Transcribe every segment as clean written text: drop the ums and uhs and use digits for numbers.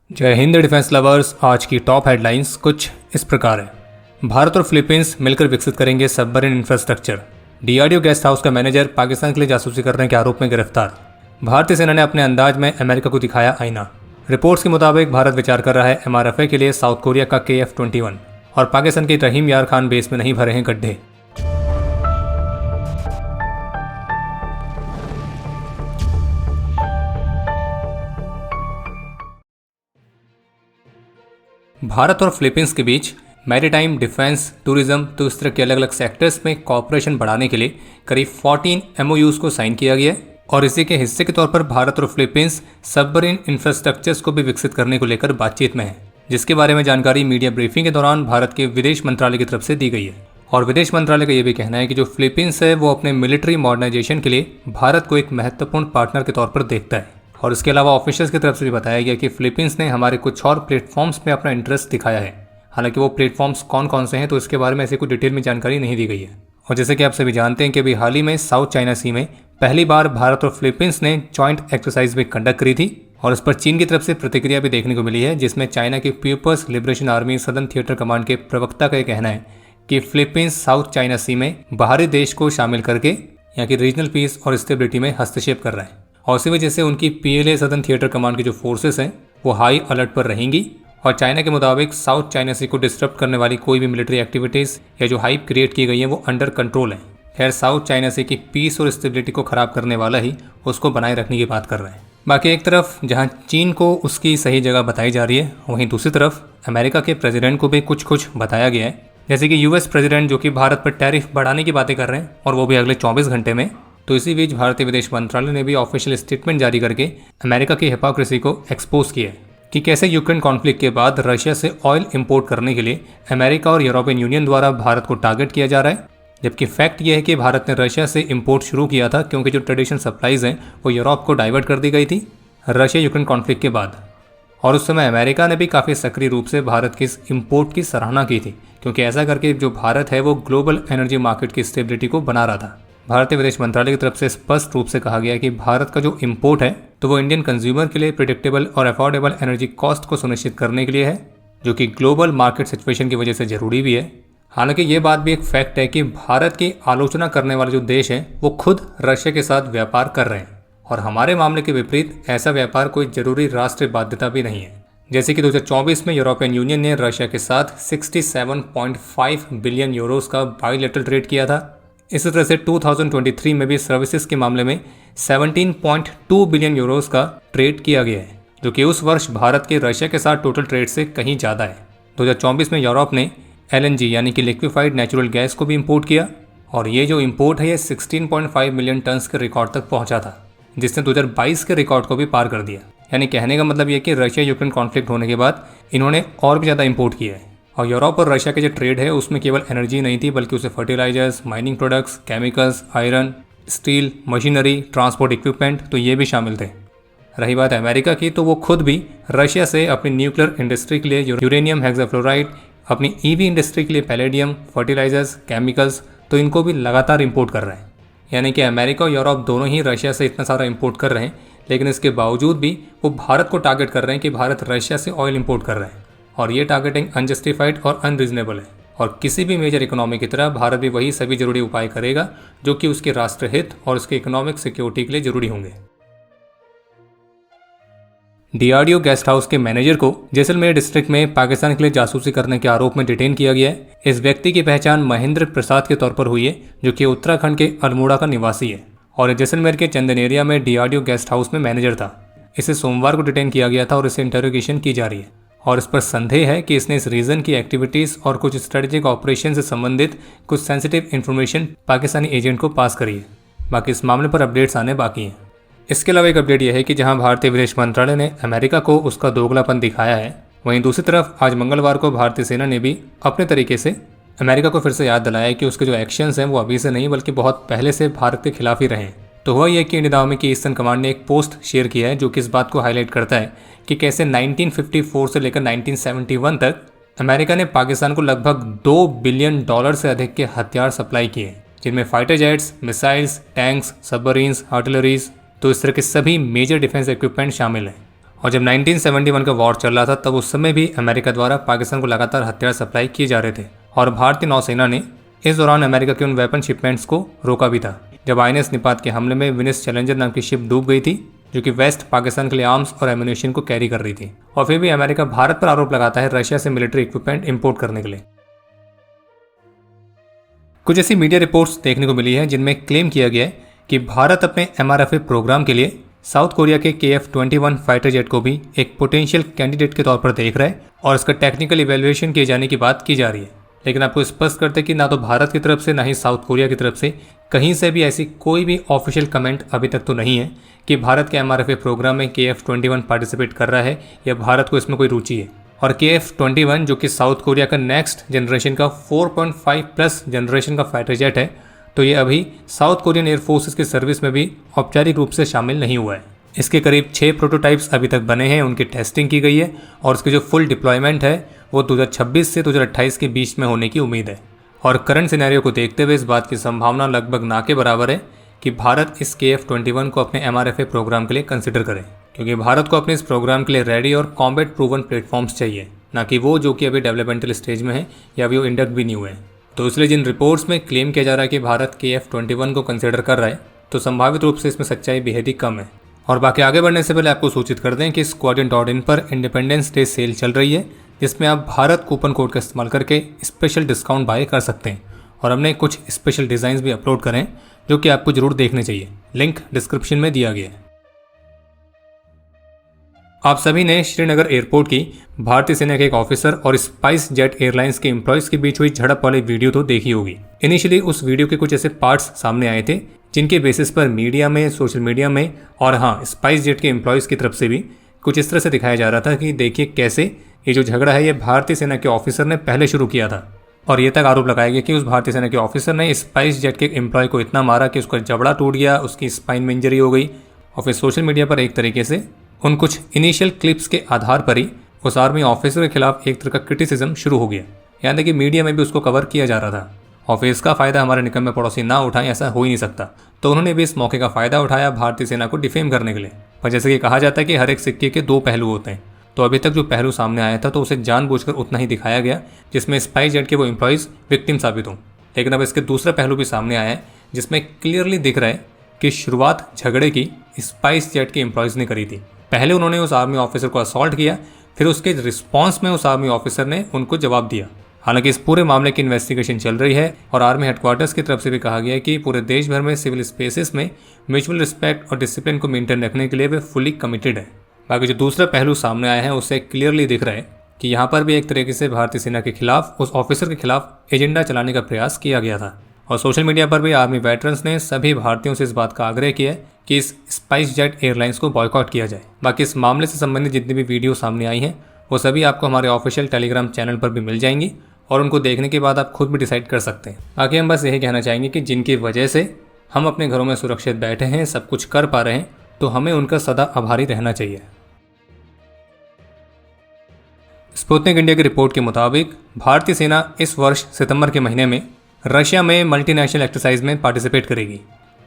जय Hind defence lovers. आज की टॉप हेडलाइंस कुछ इस प्रकार है। भारत और फिलीपींस मिलकर विकसित करेंगे submarine infrastructure. DRDO guest house का मैनेजर पाकिस्तान के लिए जासूसी करने के आरोप में गिरफ्तार। भारतीय सेना ने अपने अंदाज में अमेरिका को दिखाया आईना। रिपोर्ट्स के मुताबिक भारत विचार कर रहा है एमआरएफए के लिए साउथ कोरिया का KF-21 और पाकिस्तान के रहीम यार खान बेस में नहीं भरे हैं गड्ढे। भारत और फिलीपींस के बीच मैरीटाइम, डिफेंस, टूरिज्म तो इस तरह के अलग अलग सेक्टर्स में कॉपरेशन बढ़ाने के लिए करीब 14 MOUs को साइन किया गया है और इसी के हिस्से के तौर पर भारत और फिलीपींस सबमरीन इंफ्रास्ट्रक्चर्स को भी विकसित करने को लेकर बातचीत में है, जिसके बारे में जानकारी मीडिया ब्रीफिंग के दौरान भारत के विदेश मंत्रालय की तरफ से दी गई है। और विदेश मंत्रालय का यह भी कहना है कि जो फिलीपींस है वो अपने मिलिट्री मॉडर्नाइजेशन के लिए भारत को एक महत्वपूर्ण पार्टनर के तौर पर देखता है। और इसके अलावा ऑफिशियल्स की तरफ से भी बताया गया कि फिलीपींस ने हमारे कुछ और प्लेटफॉर्म्स में अपना इंटरेस्ट दिखाया है। हालांकि वो प्लेटफॉर्म्स कौन कौन से हैं तो इसके बारे में ऐसी कोई डिटेल में जानकारी नहीं दी गई है। और जैसे कि आप सभी जानते हैं कि अभी हाल ही में साउथ चाइना सी में पहली बार भारत और फिलीपींस ने जॉइंट एक्सरसाइज भी कंडक्ट करी थी और इस पर चीन की तरफ से प्रतिक्रिया भी देखने को मिली है, जिसमें चाइना के People's Liberation Army Southern Theater Command के प्रवक्ता का यह कहना है कि फिलीपींस साउथ चाइना सी में बाहरी देश को शामिल करके यहाँ की रीजनल पीस और स्टेबिलिटी में हस्तक्षेप कर रहा है और इसी वजह से उनकी PLA सदर्न थिएटर कमांड की जो फोर्सेस हैं वो हाई अलर्ट पर रहेंगी। और चाइना के मुताबिक साउथ चाइना सी को डिस्टर्ब करने वाली कोई भी मिलिट्री एक्टिविटीज़ या जो हाइप क्रिएट की गई है वो अंडर कंट्रोल है। खैर, साउथ चाइना सी की पीस और स्टेबिलिटी को ख़राब करने वाला ही उसको बनाए रखने की बात कर रहे हैं। बाकी एक तरफ जहां चीन को उसकी सही जगह बताई जा रही है, वहीं दूसरी तरफ अमेरिका के प्रेसिडेंट को भी कुछ बताया गया है। जैसे कि US प्रेसिडेंट जो कि भारत पर टैरिफ बढ़ाने की बातें कर रहे हैं और वो भी अगले 24 घंटे में। तो इसी बीच भारतीय विदेश मंत्रालय ने भी ऑफिशियल स्टेटमेंट जारी करके अमेरिका की हिपोक्रेसी को एक्सपोज किया है कि कैसे यूक्रेन कॉन्फ्लिक्ट के बाद रशिया से ऑयल इंपोर्ट करने के लिए अमेरिका और यूरोपियन यूनियन द्वारा भारत को टारगेट किया जा रहा है, जबकि फैक्ट यह है कि भारत ने रशिया से इंपोर्ट शुरू किया था क्योंकि जो ट्रेडिशनल सप्लाईज हैं वो यूरोप को डाइवर्ट कर दी गई थी रशिया यूक्रेन कॉन्फ्लिक्ट के बाद। और उस समय अमेरिका ने भी काफ़ी सक्रिय रूप से भारत के इस इम्पोर्ट की सराहना की थी, क्योंकि ऐसा करके जो भारत है वो ग्लोबल एनर्जी मार्केट की स्टेबिलिटी को बना रहा था। भारतीय विदेश मंत्रालय की तरफ से स्पष्ट रूप से कहा गया है कि भारत का जो इंपोर्ट है तो वो इंडियन कंज्यूमर के लिए प्रिडिक्टेबल और अफोर्डेबल एनर्जी कॉस्ट को सुनिश्चित करने के लिए है, जो कि ग्लोबल मार्केट सिचुएशन की वजह से जरूरी भी है। हालांकि ये बात भी एक फैक्ट है कि भारत की आलोचना करने वाले जो देश हैं वो खुद रशिया के साथ व्यापार कर रहे हैं और हमारे मामले के विपरीत ऐसा व्यापार कोई जरूरी राष्ट्रीय बाध्यता भी नहीं है। जैसे कि 2024 में यूरोपियन यूनियन ने रशिया के साथ 67.5 बिलियन यूरोस का बायलैटरल ट्रेड किया था। इसी तरह से 2023 में भी सर्विसेज के मामले में 17.2 बिलियन यूरोस का ट्रेड किया गया है, जो कि उस वर्ष भारत के रशिया के साथ टोटल ट्रेड से कहीं ज़्यादा है। 2024 में यूरोप ने LNG यानी कि लिक्विफाइड नेचुरल गैस को भी इंपोर्ट किया और ये जो इंपोर्ट है ये 16.5 मिलियन टन्स के रिकॉर्ड तक पहुंचा था, जिसने 2022 के रिकॉर्ड को भी पार कर दिया। यानी कहने का मतलब ये कि रशिया यूक्रेन कॉन्फ्लिक्ट होने के बाद इन्होंने और भी ज़्यादा इंपोर्ट किया है। और यूरोप और रशिया के जो ट्रेड है उसमें केवल एनर्जी नहीं थी, बल्कि उसे fertilisers, mining products, chemicals, iron, steel, machinery, transport equipment तो ये भी शामिल थे। रही बात अमेरिका की, तो वो खुद भी रशिया से अपनी न्यूक्लियर इंडस्ट्री के लिए यूरेनियम हेक्साफ्लोराइड, अपनी EV इंडस्ट्री के लिए पैलेडियम, फर्टिलाइजर्स, केमिकल्स तो इनको भी लगातार इंपोर्ट कर रहे हैं। यानी कि अमेरिका और यूरोप दोनों ही रशिया से इतना सारा इंपोर्ट कर रहे हैं, लेकिन इसके बावजूद भी वो भारत को टारगेट कर रहे हैं कि भारत रशिया से ऑयल इंपोर्ट कर रहे हैं और ये टारगेटिंग अनजस्टिफाइड और अनरीजनेबल है। और किसी भी मेजर इकोनॉमी की तरह भारत भी वही सभी जरूरी उपाय करेगा जो कि उसके राष्ट्रहित और उसके इकोनॉमिक सिक्योरिटी के लिए जरूरी होंगे। DRDO गेस्ट हाउस के मैनेजर को जैसलमेर डिस्ट्रिक्ट में पाकिस्तान के लिए जासूसी करने के आरोप में डिटेन किया गया है। इस व्यक्ति की पहचान महेंद्र प्रसाद के तौर पर हुई है, जो कि उत्तराखंड के अल्मोड़ा का निवासी है और जैसलमेर के चंदन एरिया में DRDO गेस्ट हाउस में मैनेजर था। इसे सोमवार को डिटेन किया गया था और इसे इंटरोगेशन की जा रही है और इस पर संदेह है कि इसने इस रीजन की एक्टिविटीज़ और कुछ स्ट्रेटेजिक ऑपरेशन से संबंधित कुछ सेंसिटिव इन्फॉर्मेशन पाकिस्तानी एजेंट को पास करी है। बाकी इस मामले पर अपडेट्स आने बाकी हैं। इसके अलावा एक अपडेट यह है कि जहां भारतीय विदेश मंत्रालय ने अमेरिका को उसका दोगलापन दिखाया है, वहीं दूसरी तरफ आज मंगलवार को भारतीय सेना ने भी अपने तरीके से अमेरिका को फिर से याद दिलाया कि उसके जो एक्शंस हैं वो अभी से नहीं बल्कि बहुत पहले से भारत के खिलाफ ही रहे हैं। तो हुआ यह कि इंडियन आर्मी की ईस्टर्न कमांड ने एक पोस्ट शेयर किया है जो कि इस बात को हाईलाइट करता है कि कैसे 1954 से लेकर 1971 तक अमेरिका ने पाकिस्तान को लगभग $2 बिलियन से अधिक के हथियार सप्लाई किए, जिनमें fighter jets, missiles, tanks, submarines, artilleries तो इस तरह के सभी मेजर डिफेंस इक्विपमेंट शामिल हैं। और जब 1971 का वॉर चल रहा था तब उस समय भी अमेरिका द्वारा पाकिस्तान को लगातार हथियार सप्लाई किए जा रहे थे और भारतीय नौसेना ने इस दौरान अमेरिका के उन वेपन शिपमेंट्स को रोका भी था। जब INS निपात के हमले में विनिस चैलेंजर नाम की शिप डूब गई थी जो कि वेस्ट पाकिस्तान के लिए आर्म्स और एम्यूनेशन को कैरी कर रही थी। और फिर भी अमेरिका भारत पर आरोप लगाता है रशिया से मिलिट्री इक्विपमेंट इंपोर्ट करने के लिए। कुछ ऐसी मीडिया रिपोर्ट्स देखने को मिली है जिनमें क्लेम किया गया है कि भारत अपने MRFA प्रोग्राम के लिए साउथ कोरिया के KF-21 फाइटर जेट को भी एक पोटेंशियल कैंडिडेट के तौर पर देख रहा है और इसका टेक्निकल इवैल्यूएशन किए जाने की बात की जा रही है। लेकिन आपको स्पष्ट करते कि ना तो भारत की तरफ से ना ही साउथ कोरिया की तरफ से कहीं से भी ऐसी कोई भी ऑफिशियल कमेंट अभी तक तो नहीं है कि भारत के MRFA प्रोग्राम में KF-21 पार्टिसिपेट कर रहा है या भारत को इसमें कोई रुचि है। और KF-21 जो कि साउथ कोरिया का नेक्स्ट जनरेशन का 4.5 प्लस जनरेशन का फाइटर जेट है, तो ये अभी साउथ कोरियन एयर फोर्सेस की सर्विस में भी औपचारिक रूप से शामिल नहीं हुआ है। इसके करीब 6 प्रोटोटाइप्स अभी तक बने हैं, उनकी टेस्टिंग की गई है और उसकी जो फुल डिप्लॉयमेंट है वो 2026 से 2028 के बीच में होने की उम्मीद है। और करंट सिनेरियो को देखते हुए इस बात की संभावना लगभग ना के बराबर है कि भारत इस KF-21 को अपने MRFA प्रोग्राम के लिए कंसिडर करे, क्योंकि भारत को अपने इस प्रोग्राम के लिए रेडी और कॉम्बैट प्रूवन प्लेटफॉर्म्स चाहिए, ना कि वो जो कि अभी डेवलपमेंटल स्टेज में है या अभी वो इंडक्ट भी नहीं हुए हैं। तो इसलिए जिन रिपोर्ट्स में क्लेम किया जा रहा है कि भारत KF-21 को कंसिडर कर रहा है, तो संभावित रूप से इसमें सच्चाई बेहद ही कम है। और बाकी आगे बढ़ने से पहले आपको सूचित कर दें कि Squadron.in पर इंडिपेंडेंस डे सेल चल रही है जिसमें आप भारत कूपन कोड का इस्तेमाल करके स्पेशल डिस्काउंट बाय कर सकते हैं। और हमने कुछ स्पेशल डिज़ाइंस भी अपलोड करें जो कि आपको जरूर देखने चाहिए, लिंक डिस्क्रिप्शन में दिया गया है। आप सभी ने श्रीनगर एयरपोर्ट की भारतीय सेना के एक ऑफिसर और स्पाइस जेट एयरलाइंस के एम्प्लॉयज़ के बीच हुई झड़प वाली वीडियो तो देखी होगी। इनिशियली उस वीडियो के कुछ ऐसे पार्ट्स सामने आए थे जिनके बेसिस पर मीडिया में, सोशल मीडिया में और हाँ स्पाइस जेट के एम्प्लॉयज़ की तरफ से भी कुछ इस तरह से दिखाया जा रहा था कि देखिए कैसे ये जो झगड़ा है ये भारतीय सेना के ऑफिसर ने पहले शुरू किया था। और ये तक आरोप लगाया गया कि उस भारतीय सेना के ऑफिसर ने स्पाइस जेट के एम्प्लॉय को इतना मारा कि उसका जबड़ा टूट गया, उसकी स्पाइन में इंजरी हो गई। और फिर सोशल मीडिया पर एक तरीके से उन कुछ इनिशियल क्लिप्स के आधार पर ही उस आर्मी ऑफिसर के खिलाफ एक तरह का क्रिटिसिज्म शुरू हो गया, यानी कि मीडिया में भी उसको कवर किया जा रहा था। और फिर इसका फ़ायदा हमारे निकम्मे पड़ोसी ना उठाएं ऐसा हो ही नहीं सकता, तो उन्होंने भी इस मौके का फ़ायदा उठाया भारतीय सेना को डिफेम करने के लिए। पर जैसे कि कहा जाता है कि हर एक सिक्के के 2 पहलू होते हैं, तो अभी तक जो पहलू सामने आया था तो उसे जानबूझकर उतना ही दिखाया गया जिसमें स्पाइस जेट के वो एम्प्लॉयज़ विक्टिम साबित हों। लेकिन अब इसके दूसरा पहलू भी सामने आया है जिसमें क्लियरली दिख रहा है कि शुरुआत झगड़े की स्पाइस जेट के एम्प्लॉयज़ ने करी थी। पहले उन्होंने उस आर्मी ऑफिसर को असॉल्ट किया, फिर उसके रिस्पॉन्स में उस आर्मी ऑफिसर ने उनको जवाब दिया। हालांकि इस पूरे मामले की इन्वेस्टिगेशन चल रही है और आर्मी हेडक्वार्टर्स की तरफ से भी कहा गया है कि पूरे देश भर में सिविल स्पेसेस में म्यूचुअल रिस्पेक्ट और डिसिप्लिन को मेंटेन रखने के लिए वे फुली कमिटेड है। बाकी जो दूसरा पहलू सामने आया है उससे क्लियरली दिख रहा है कि यहाँ पर भी एक तरीके से भारतीय सेना के खिलाफ, उस ऑफिसर के खिलाफ एजेंडा चलाने का प्रयास किया गया था। और सोशल मीडिया पर भी आर्मी वेटरन्स ने सभी भारतीयों से इस बात का आग्रह किया है कि इस स्पाइस जेट एयरलाइंस को बॉयकॉट किया जाए। बाकी इस मामले से संबंधित जितनी भी वीडियो सामने आई हैं वो सभी आपको हमारे ऑफिशियल टेलीग्राम चैनल पर भी मिल जाएंगी और उनको देखने के बाद आप खुद भी डिसाइड कर सकते हैं। बाकी हम बस यही कहना चाहेंगे कि जिनकी वजह से हम अपने घरों में सुरक्षित बैठे हैं, सब कुछ कर पा रहे हैं, तो हमें उनका सदा आभारी रहना चाहिए। स्पुतनिक इंडिया की रिपोर्ट के मुताबिक भारतीय सेना इस वर्ष सितंबर के महीने में रशिया में मल्टीनेशनल एक्सरसाइज में पार्टिसिपेट करेगी।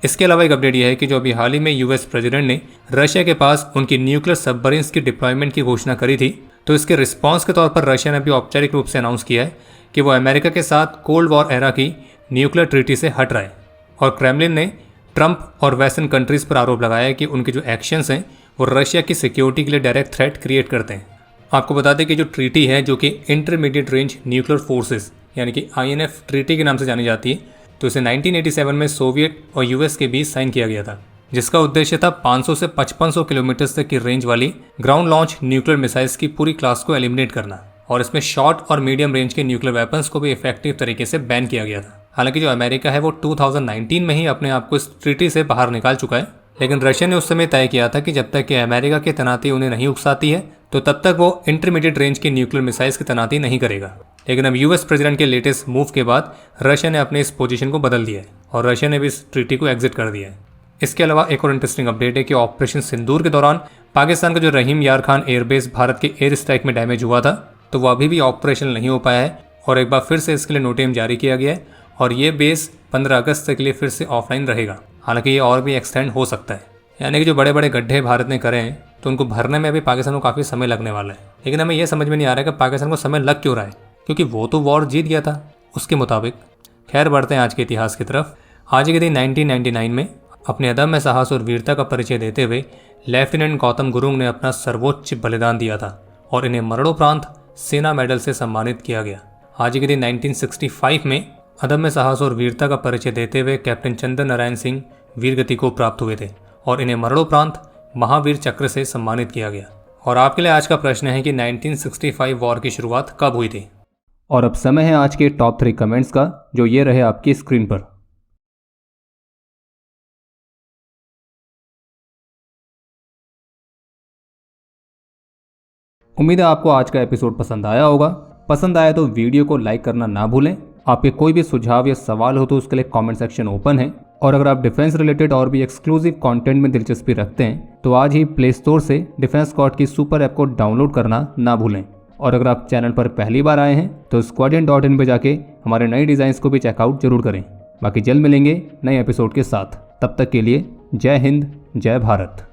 इसके अलावा एक अपडेट यह है कि जो अभी हाल ही में यूएस प्रेसिडेंट ने रशिया के पास उनकी न्यूक्लियर सबमरीन्स की डिप्लॉयमेंट की घोषणा करी थी, तो इसके रिस्पांस के तौर पर रशिया ने भी औपचारिक रूप से अनाउंस किया है कि वो अमेरिका के साथ कोल्ड वॉर एरा की न्यूक्लियर ट्रीटी से हट रहा है। और क्रेमलिन ने ट्रंप और वेस्टर्न कंट्रीज़ पर आरोप लगाया है कि उनके जो एक्शंस हैं वो रशिया की सिक्योरिटी के लिए डायरेक्ट थ्रेट क्रिएट करते हैं। आपको बता दें कि जो ट्रीटी है जो कि इंटरमीडिएट रेंज न्यूक्लियर फोर्सेस यानी कि INF ट्रीटी के नाम से जानी जाती है, तो इसे 1987 में सोवियत और यूएस के बीच साइन किया गया था, जिसका उद्देश्य था 500 से 5500 किलोमीटर तक की रेंज वाली ग्राउंड लॉन्च न्यूक्लियर मिसाइल्स की पूरी क्लास को एलिमिनेट करना। और इसमें शॉर्ट और मीडियम रेंज के न्यूक्लियर वेपन्स को भी इफेक्टिव तरीके से बैन किया गया था। हालांकि जो अमेरिका है वो 2019 में ही अपने आप को इस ट्रीटी से बाहर निकाल चुका है, लेकिन रशिया ने उस समय तय किया था कि जब तक कि अमेरिका की तैनाती उन्हें नहीं उकसाती है तो तब तक वो इंटरमीडिएट रेंज के न्यूक्लियर मिसाइल्स की तैनाती नहीं करेगा। लेकिन अब यूएस प्रेसिडेंट के लेटेस्ट मूव के बाद रशिया ने अपने इस पोजीशन को बदल दिया है और रशिया ने भी इस ट्रीटी को एग्जिट कर दिया है। इसके अलावा एक और इंटरेस्टिंग अपडेट है कि ऑपरेशन सिंदूर के दौरान पाकिस्तान का जो रहीम यार खान एयरबेस भारत के एयर स्ट्राइक में डैमेज हुआ था, तो वो अभी भी ऑपरेशनल नहीं हो पाया है और एक बार फिर से इसके लिए नोटिस जारी किया गया है और ये बेस 15 अगस्त तक के लिए फिर से ऑफलाइन रहेगा। हालांकि ये और भी एक्सटेंड हो सकता है, यानी कि जो बड़े बड़े गड्ढे भारत ने करे हैं तो उनको भरने में अभी पाकिस्तान को काफ़ी समय लगने वाला है। लेकिन हमें यह समझ में नहीं आ रहा है कि पाकिस्तान को समय लग क्यों रहा है, क्योंकि वो तो वॉर जीत गया था उसके मुताबिक। खैर, बढ़ते हैं आज के इतिहास की तरफ। आज के दिन 1999 में अपने अदम्य साहस और वीरता का परिचय देते हुए लेफ्टिनेंट गौतम गुरुंग ने अपना सर्वोच्च बलिदान दिया था और इन्हें मरणोपरांत सेना मेडल से सम्मानित किया गया। आज के दिन 1965 में अदम्य साहस और वीरता का परिचय देते हुए कैप्टन चंद्र नारायण सिंह वीरगति को प्राप्त हुए थे और इन्हें मरणोपरांत महावीर चक्र से सम्मानित किया गया। और आपके लिए आज का प्रश्न है कि 1965 वॉर की शुरुआत कब हुई थी। और अब समय है आज के टॉप 3 कमेंट्स का, जो ये रहे आपकी स्क्रीन पर। उम्मीद है आपको आज का एपिसोड पसंद आया होगा। पसंद आया तो वीडियो को लाइक करना ना भूलें। आपके कोई भी सुझाव या सवाल हो तो उसके लिए कमेंट सेक्शन ओपन है। और अगर आप डिफेंस रिलेटेड और भी एक्सक्लूसिव कंटेंट में दिलचस्पी रखते हैं तो आज ही प्ले स्टोर से डिफेंस स्क्वाड की सुपर ऐप को डाउनलोड करना ना भूलें। और अगर आप चैनल पर पहली बार आए हैं तो squadron.in पे जाके हमारे नए डिज़ाइंस को भी चेकआउट जरूर करें। बाकी जल्द मिलेंगे नए एपिसोड के साथ। तब तक के लिए जय हिंद, जय भारत।